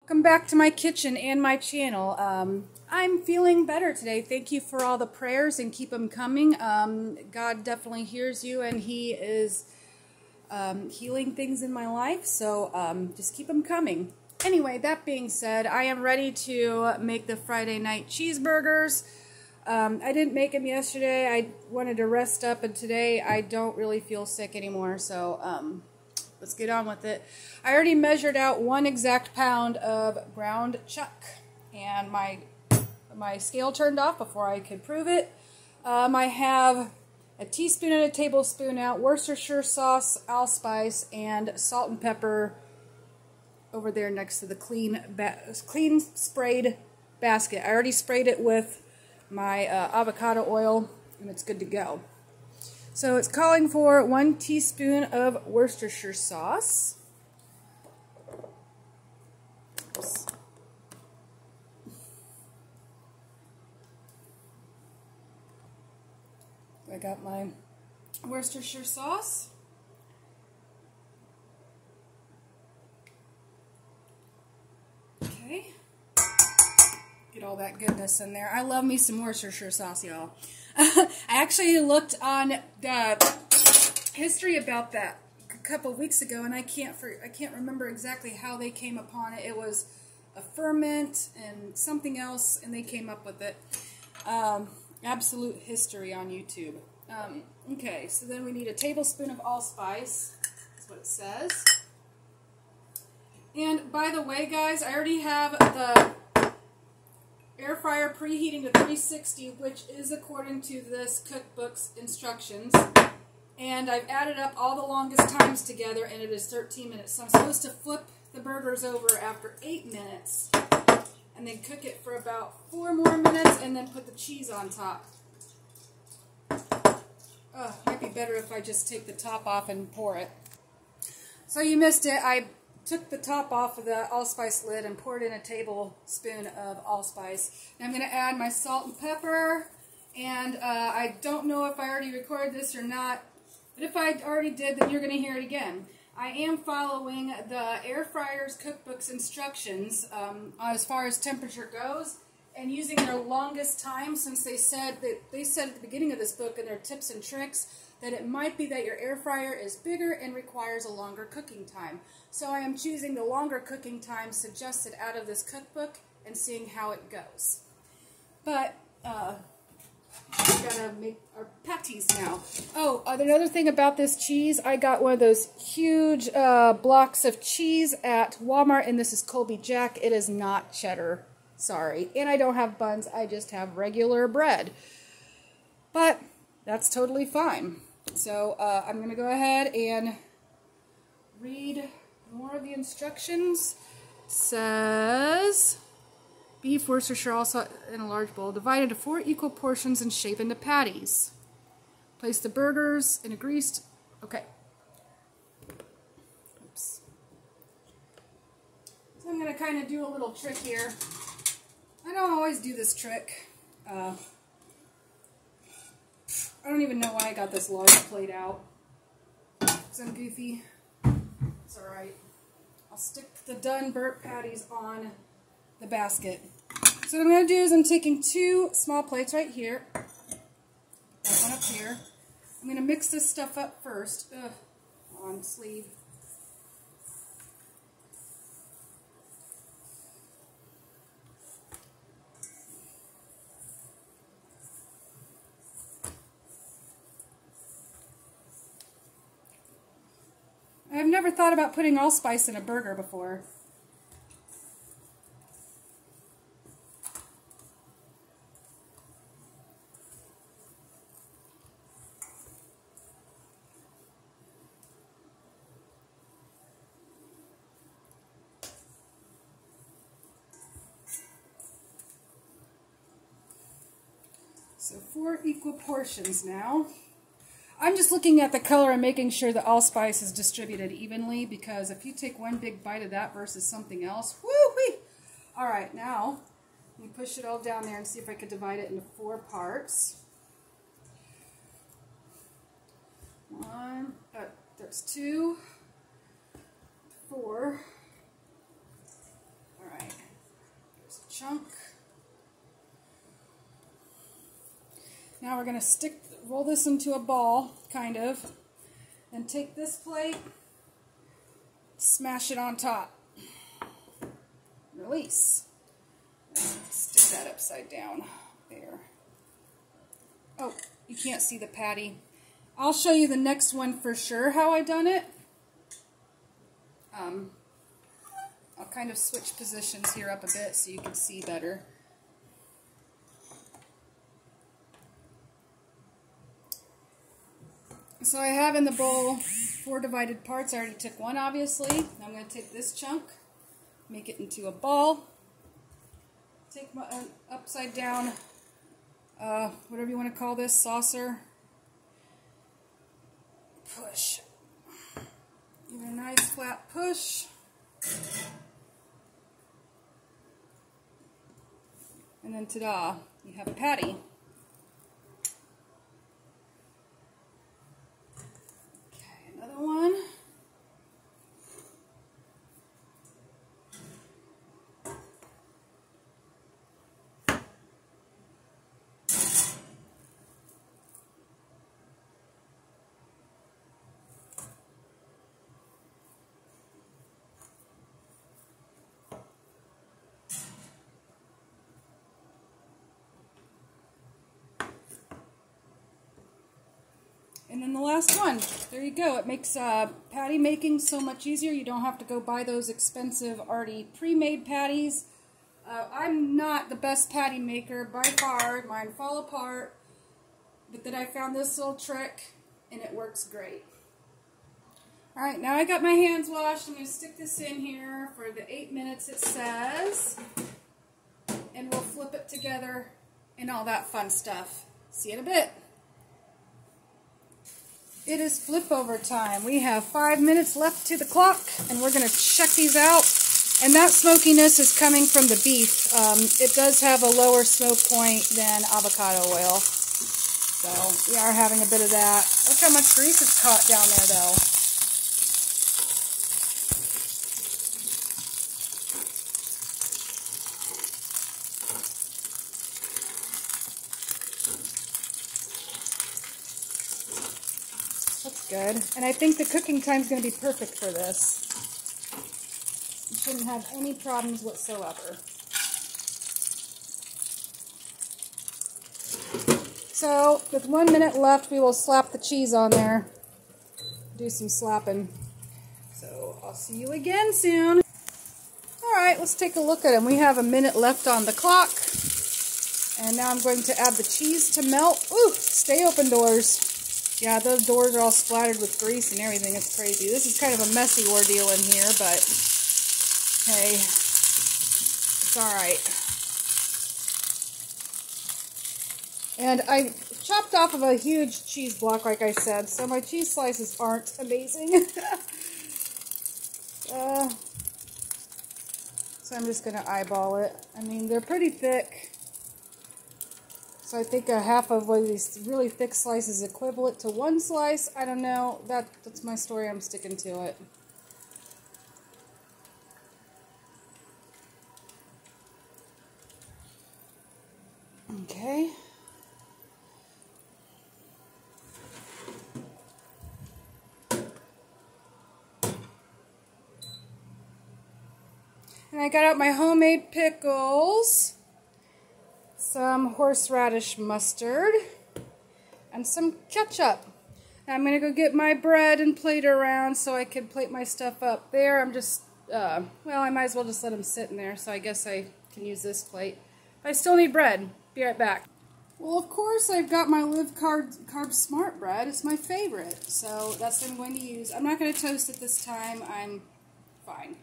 Welcome back to my kitchen and my channel. I'm feeling better today. Thank you for all the prayers and keep them coming. God definitely hears you and He is healing things in my life, so just keep them coming. Anyway, that being said, I am ready to make the Friday night cheeseburgers. I didn't make them yesterday. I wanted to rest up, and today I don't really feel sick anymore, so let's get on with it. I already measured out 1 exact pound of ground chuck, and my scale turned off before I could prove it. I have a teaspoon and a tablespoon out, Worcestershire sauce, allspice, and salt and pepper over there next to the clean sprayed basket. I already sprayed it with my avocado oil, and it's good to go. So it's calling for 1 teaspoon of Worcestershire sauce. Oops. I got my Worcestershire sauce. Okay. Get all that goodness in there. I love me some Worcestershire sauce, y'all. I actually looked on the history about that a couple of weeks ago, and I can't remember exactly how they came upon it. It was a ferment and something else, and they came up with it. Absolute history on YouTube. Okay, so then we need a tablespoon of allspice. That's what it says. And by the way, guys, I already have the air fryer preheating to 360, which is according to this cookbook's instructions. And I've added up all the longest times together, and it is 13 minutes. So I'm supposed to flip the burgers over after 8 minutes, and then cook it for about 4 more minutes, and then put the cheese on top. Oh, might be better if I just take the top off and pour it. So you missed it. I took the top off of the allspice lid and poured in a tablespoon of allspice. Now I'm going to add my salt and pepper, and I don't know if I already recorded this or not, but if I already did, then you're going to hear it again. I am following the air fryer's cookbook's instructions as far as temperature goes, and using their longest time, since they said at the beginning of this book in their tips and tricks that it might be that your air fryer is bigger and requires a longer cooking time. So I am choosing the longer cooking time suggested out of this cookbook and seeing how it goes. But we gotta make our patties now. Oh, another thing about this cheese, I got one of those huge blocks of cheese at Walmart, and this is Colby Jack. It is not cheddar, sorry. And I don't have buns, I just have regular bread. But that's totally fine. So I'm going to go ahead and read more of the instructions. It says, beef Worcestershire also in a large bowl, divide into 4 equal portions and shape into patties. Place the burgers in a greased, okay. Oops. So I'm going to kind of do a little trick here. I don't always do this trick. I don't even know why I got this large plate out. Because I'm goofy. It's alright. I'll stick the done burnt patties on the basket. So what I'm going to do is I'm taking 2 small plates right here. That one up here. I'm going to mix this stuff up first. Ugh, on sleeve. I've never thought about putting allspice in a burger before. So 4 equal portions now. I'm just looking at the color and making sure the allspice is distributed evenly, because if you take one big bite of that versus something else, woo-wee! Alright, now, let me push it all down there and see if I could divide it into 4 parts. There's 2, 4. Alright. Now we're going to roll this into a ball, kind of, and take this plate, smash it on top. Release. Stick that upside down. There. Oh, you can't see the patty. I'll show you the next one for sure how I done it. I'll kind of switch positions here up a bit so you can see better. So I have in the bowl 4 divided parts. I already took one, obviously. Now I'm going to take this chunk, make it into a ball, take my upside down, whatever you want to call this, saucer, push. Give it a nice flat push. And then ta-da, you have a patty. Okay, another one. And then the last one. There you go. It makes patty making so much easier. You don't have to go buy those expensive, already pre-made patties. I'm not the best patty maker by far. Mine fall apart. But then I found this little trick, and it works great. Alright, now I got my hands washed. I'm going to stick this in here for the 8 minutes it says. And we'll flip it together and all that fun stuff. See you in a bit. It is flip over time. We have 5 minutes left to the clock, and we're going to check these out. And that smokiness is coming from the beef. It does have a lower smoke point than avocado oil. So we are having a bit of that. Look how much grease it's caught down there, though. That's good. And I think the cooking time is going to be perfect for this. You shouldn't have any problems whatsoever. So, with 1 minute left, we will slap the cheese on there. Do some slapping. So, I'll see you again soon. Alright, let's take a look at them. We have a minute left on the clock. And now I'm going to add the cheese to melt. Ooh, stay open, doors. Yeah, those doors are all splattered with grease and everything. It's crazy. This is kind of a messy ordeal in here, but hey, it's alright. And I chopped off of a huge cheese block, like I said, so my cheese slices aren't amazing. So I'm just going to eyeball it. I mean, they're pretty thick. So I think a half of one of these really thick slices is equivalent to one slice. I don't know. That's my story. I'm sticking to it. Okay. And I got out my homemade pickles, some horseradish mustard, and some ketchup. Now I'm going to go get my bread and plate around so I can plate my stuff up there. I'm just, well, I might as well just let them sit in there, so I guess I can use this plate. But I still need bread. Be right back. Well, of course, I've got my Live Carb Smart bread. It's my favorite, so that's what I'm going to use. I'm not going to toast it this time. I'm fine.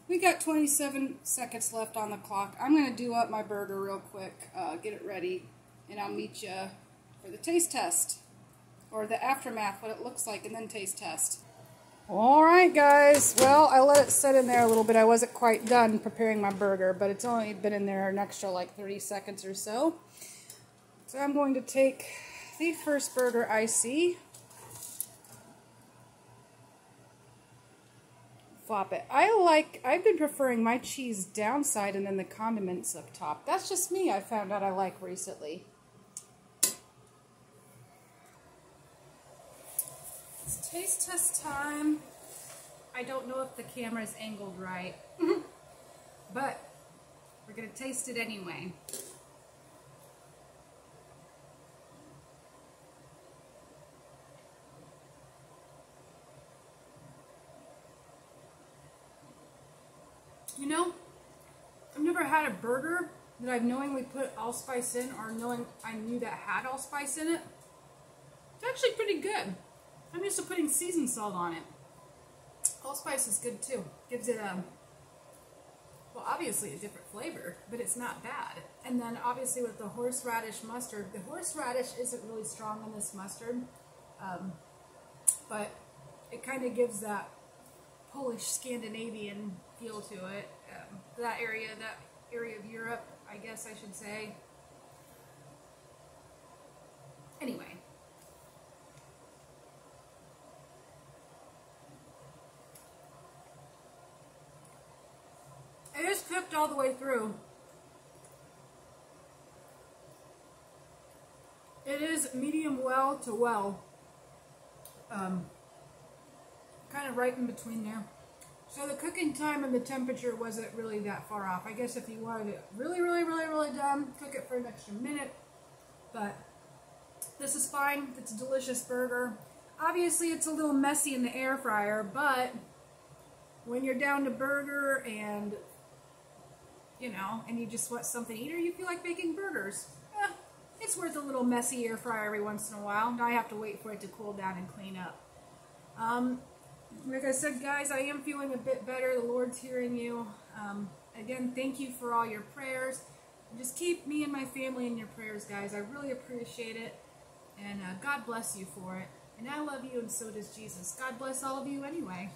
We got 27 seconds left on the clock. I'm going to do up my burger real quick, get it ready, and I'll meet you for the taste test, or the aftermath, what it looks like, and then taste test. Alright guys, well, I let it sit in there a little bit. I wasn't quite done preparing my burger, but it's only been in there an extra like 30 seconds or so. So I'm going to take the first burger I see, flop it. I've been preferring my cheese downside and then the condiments up top. That's just me, I found out I like recently. It's taste test time. I don't know if the camera's angled right, but we're going to taste it anyway. You know, I've never had a burger that I've knowingly put allspice in, or knowing I knew that had allspice in it. It's actually pretty good. I'm used to putting seasoned salt on it. Allspice is good too. Gives it a, well, obviously a different flavor, but it's not bad. And then obviously with the horseradish mustard, the horseradish isn't really strong in this mustard, but it kind of gives that Polish Scandinavian feel to it. That area of Europe, I guess I should say. Anyway. It is cooked all the way through. It is medium well to well. Kind of right in between there. So the cooking time and the temperature wasn't really that far off. I guess if you wanted it really, really, really, really done, cook it for an extra minute. But this is fine. It's a delicious burger. Obviously, it's a little messy in the air fryer, but when you're down to burger and, you know, and you just want something to eat or you feel like baking burgers, it's worth a little messy air fryer every once in a while. Now I have to wait for it to cool down and clean up. Like I said, guys, I am feeling a bit better. The Lord's hearing you. Again, thank you for all your prayers. Just keep me and my family in your prayers, guys. I really appreciate it. And God bless you for it. And I love you, and so does Jesus. God bless all of you anyway.